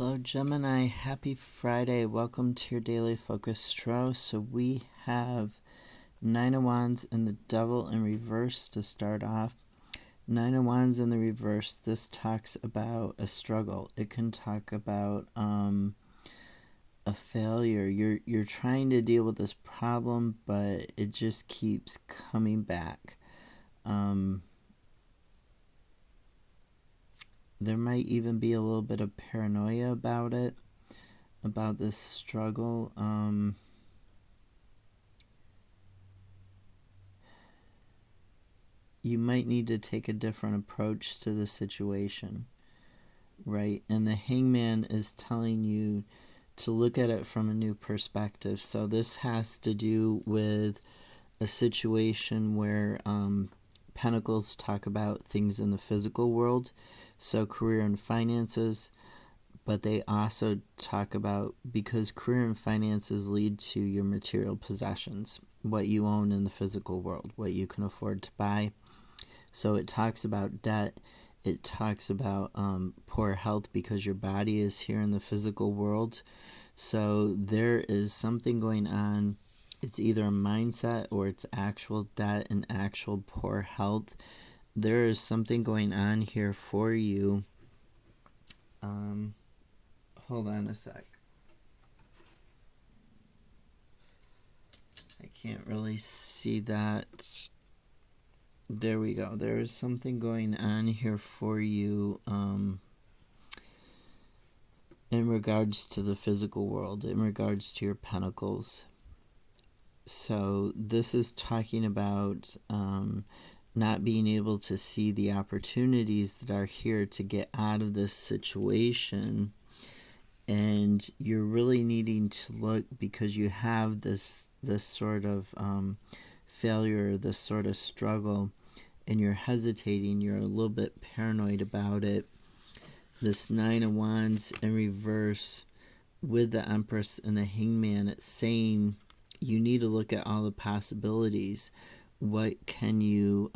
Hello, Gemini. Happy Friday. Welcome to your daily focus tarot. So we have Nine of Wands and the Devil in reverse to start off. Nine of Wands in the reverse. This talks about a struggle. It can talk about a failure. You're trying to deal with this problem, but it just keeps coming back. There might even be a little bit of paranoia about it, about this struggle. You might need to take a different approach to the situation, right? And the Hangman is telling you to look at it from a new perspective. So this has to do with a situation where Pentacles talk about things in the physical world, so career and finances, but they also talk about, because career and finances lead to your material possessions, what you own in the physical world, what you can afford to buy. So it talks about debt. It talks about poor health because your body is here in the physical world. So there is something going on. It's either a mindset or it's actual debt and actual poor health. There is something going on here for you. Hold on a sec. I can't really see that. There we go. There is something going on here for you in regards to the physical world, in regards to your pentacles. So this is talking about not being able to see the opportunities that are here to get out of this situation. And you're really needing to look, because you have this sort of failure, this sort of struggle, and you're hesitating, you're a little bit paranoid about it. This Nine of Wands in reverse with the Empress and the Hangman, it's saying you need to look at all the possibilities. What can you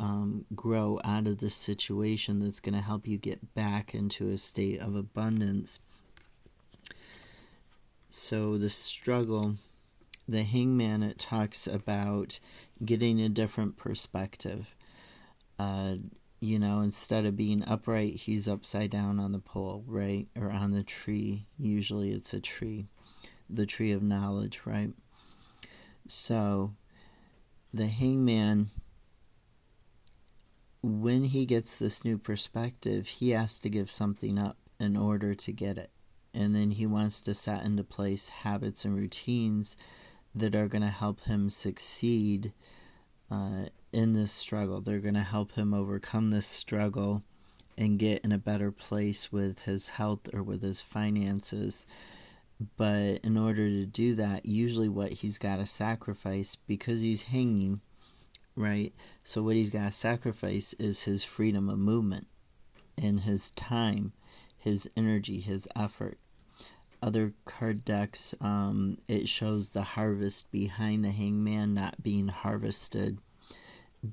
grow out of this situation that's going to help you get back into a state of abundance? So the struggle, the Hangman, it talks about getting a different perspective. Instead of being upright, he's upside down on the pole, right? Or on the tree. Usually it's a tree. The tree of knowledge, right? So the Hangman, when he gets this new perspective, he has to give something up in order to get it. And then he wants to set into place habits and routines that are going to help him succeed in this struggle. They're going to help him overcome this struggle and get in a better place with his health or with his finances. But in order to do that, usually what he's got to sacrifice, because he's hanging, right? So what he's got to sacrifice is his freedom of movement and his time, his energy, his effort. Other card decks, it shows the harvest behind the Hangman not being harvested,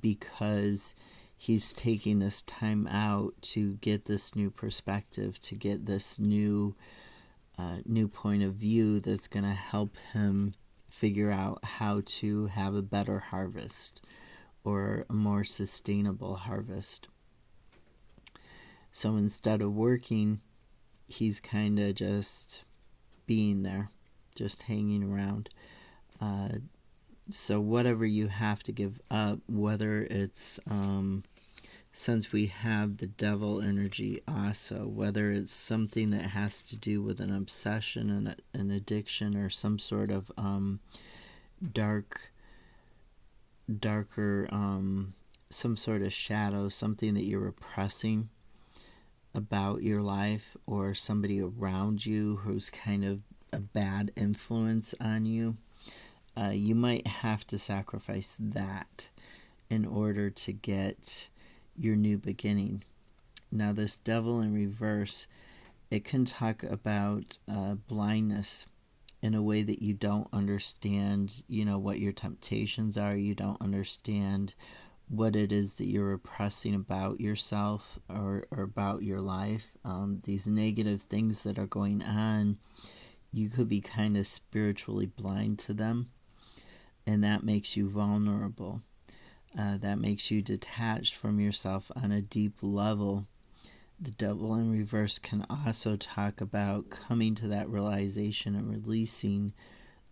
because he's taking this time out to get this new perspective, to get this new point of view that's going to help him figure out how to have a better harvest or a more sustainable harvest. So instead of working, he's kind of just being there, just hanging around. So whatever you have to give up, whether it's since we have the Devil energy also, whether it's something that has to do with an obsession and an addiction, or some sort of darker some sort of shadow, something that you're repressing about your life, or somebody around you who's kind of a bad influence on you, you might have to sacrifice that in order to get your new beginning. Now this Devil in reverse, it can talk about blindness in a way that you don't understand, what your temptations are. You don't understand what it is that you're repressing about yourself or about your life. These negative things that are going on, you could be kind of spiritually blind to them, and that makes you vulnerable. That makes you detached from yourself on a deep level. The devil in reverse can also talk about coming to that realization and releasing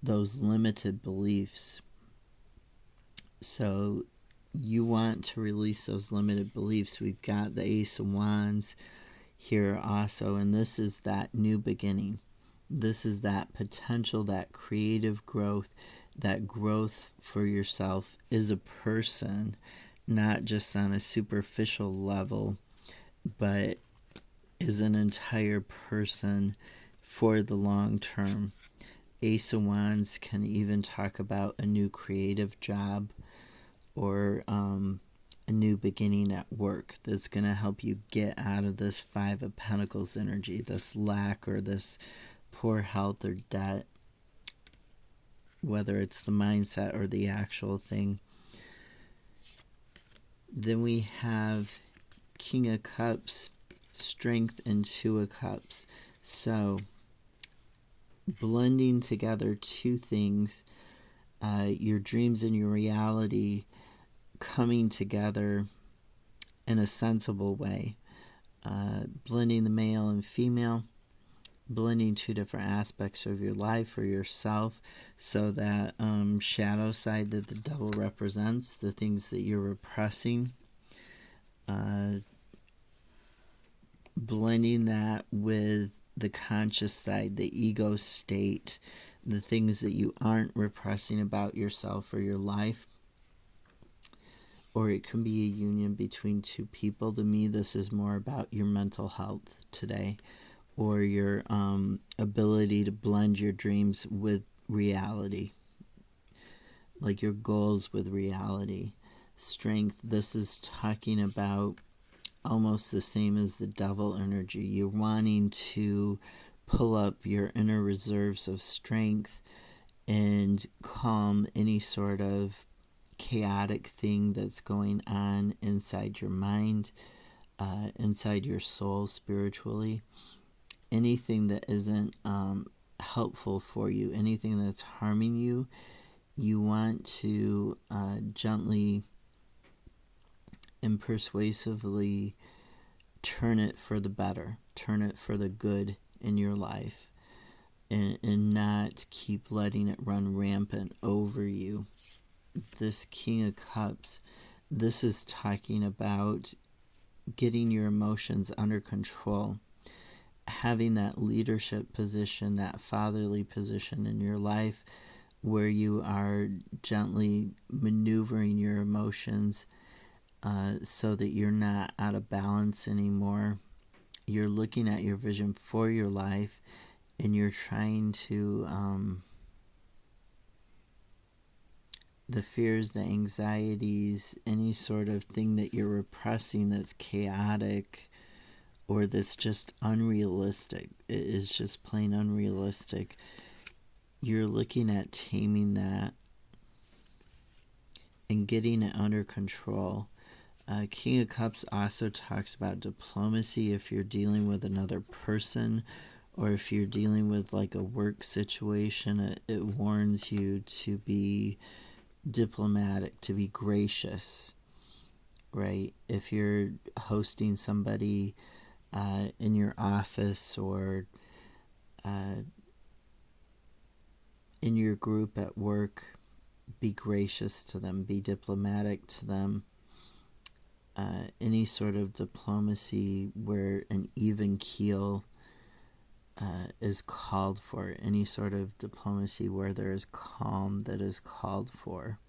those limited beliefs. So you want to release those limited beliefs. We've got the Ace of Wands here also, and this is that new beginning. This is that potential, that creative growth. That growth for yourself is a person, not just on a superficial level, but is an entire person for the long term. Ace of Wands can even talk about a new creative job or a new beginning at work that's going to help you get out of this Five of Pentacles energy, this lack or this poor health or debt, whether it's the mindset or the actual thing. Then we have King of Cups, Strength, and Two of Cups. So blending together two things, your dreams and your reality coming together in a sensible way, blending the male and female, blending two different aspects of your life or yourself, so that shadow side that the devil represents, the things that you're repressing, blending that with the conscious side, the ego state, the things that you aren't repressing about yourself or your life. Or it can be a union between two people. To me, this is more about your mental health today, or your ability to blend your dreams with reality, like your goals with reality. Strength, this is talking about almost the same as the devil energy. You're wanting to pull up your inner reserves of strength and calm any sort of chaotic thing that's going on inside your mind, inside your soul spiritually. Anything that isn't helpful for you, anything that's harming you, you want to gently and persuasively turn it for the better, turn it for the good in your life, and not keep letting it run rampant over you. This King of Cups, this is talking about getting your emotions under control, having that leadership position, that fatherly position in your life where you are gently maneuvering your emotions so that you're not out of balance anymore. You're looking at your vision for your life, and you're trying to the fears, the anxieties, any sort of thing that you're repressing that's chaotic or that's just unrealistic. It is just plain unrealistic. You're looking at taming that and getting it under control. King of Cups also talks about diplomacy if you're dealing with another person, or if you're dealing with like a work situation. It warns you to be diplomatic, to be gracious, right? If you're hosting somebody in your office or in your group at work, be gracious to them, be diplomatic to them. Any sort of diplomacy where an even keel is called for, any sort of diplomacy where there is calm that is called for.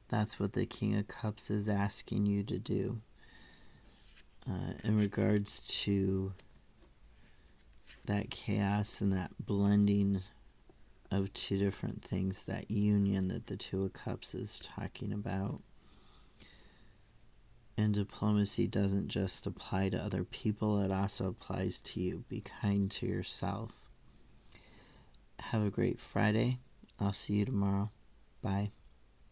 That's what the King of Cups is asking you to do. In regards to that chaos and that blending of two different things, that union that the Two of Cups is talking about. And diplomacy doesn't just apply to other people, it also applies to you. Be kind to yourself. Have a great Friday. I'll see you tomorrow. Bye.